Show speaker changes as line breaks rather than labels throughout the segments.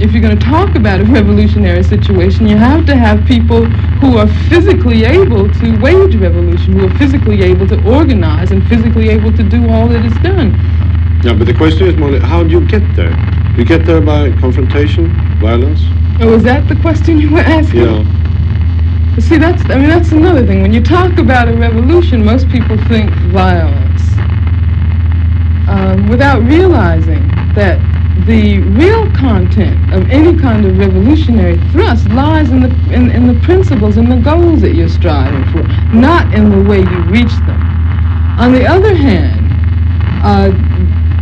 if you're going to talk about a revolutionary situation, you have to have people who are physically able to wage revolution, who are physically able to organize and physically able to do all that is done.
Yeah, but the question is more, how do you get there? You get there by confrontation, violence?
Oh, is that the question you were asking?
Yeah.
See, that's another thing. When you talk about a revolution, most people think violence, without realizing that the real content of any kind of revolutionary thrust lies in the principles and the goals that you're striving for, not in the way you reach them. On the other hand,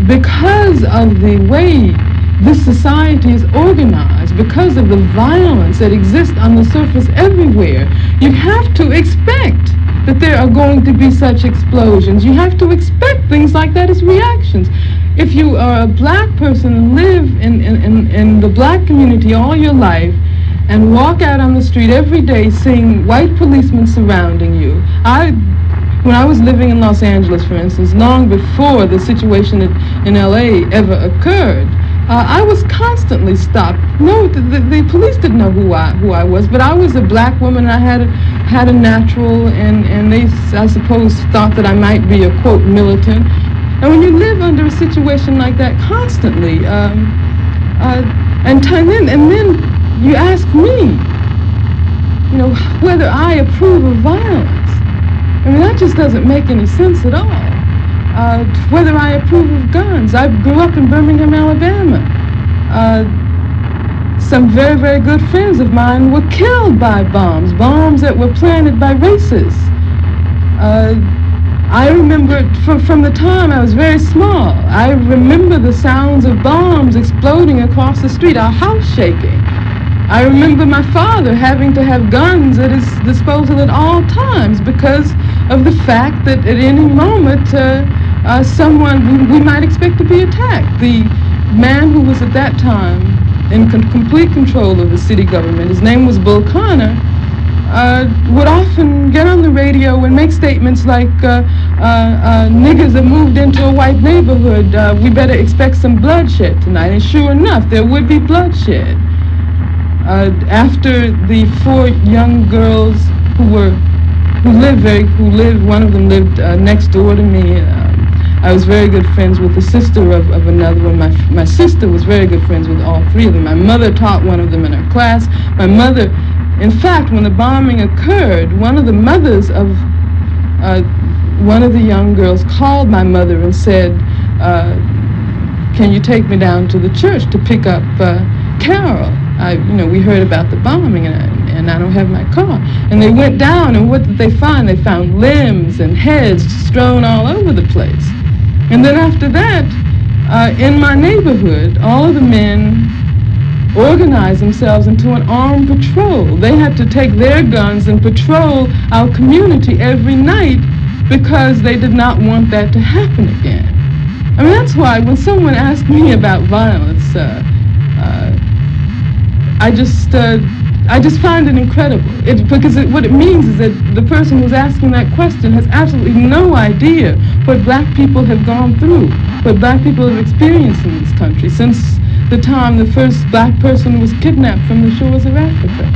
because of the way this society is organized, because of the violence that exists on the surface everywhere, you have to expect that there are going to be such explosions. You have to expect things like that as reactions. If you are a black person and live in the black community all your life and walk out on the street every day seeing white policemen surrounding you, when I was living in Los Angeles, for instance, long before the situation in LA ever occurred, I was constantly stopped. No, the police didn't know who I was, but I was a black woman and I had a natural, and they, I suppose, thought that I might be a, quote, militant. And when you live under a situation like that constantly, and then you ask me, you know, whether I approve of violence. I mean, that just doesn't make any sense at all. Whether I approve of guns. I grew up in Birmingham, Alabama. Some very, very good friends of mine were killed by bombs that were planted by racists. I remember from the time I was very small, I remember the sounds of bombs exploding across the street, our house shaking. I remember my father having to have guns at his disposal at all times because of the fact that at any moment we might expect to be attacked. The man who was at that time in complete control of the city government, his name was Bull Connor, would often get on the radio and make statements like, niggers have moved into a white neighborhood, we better expect some bloodshed tonight. And sure enough, there would be bloodshed. After the 4 young girls who lived, one of them lived next door to me. I was very good friends with the sister of another one. My sister was very good friends with all 3 of them. My mother taught one of them in her class. My mother, in fact, when the bombing occurred, one of the mothers of one of the young girls called my mother and said, can you take me down to the church to pick up Carol? We heard about the bombing and I don't have my car. And they went down, and what did they find? They found limbs and heads strewn all over the place. And then after that, in my neighborhood, all of the men organized themselves into an armed patrol. They had to take their guns and patrol our community every night because they did not want that to happen again. I mean, that's why when someone asks me about violence, I just find it incredible. Because what it means is that the person who's asking that question has absolutely no idea what black people have gone through, what black people have experienced in this country since the time the first black person was kidnapped from the shores of Africa.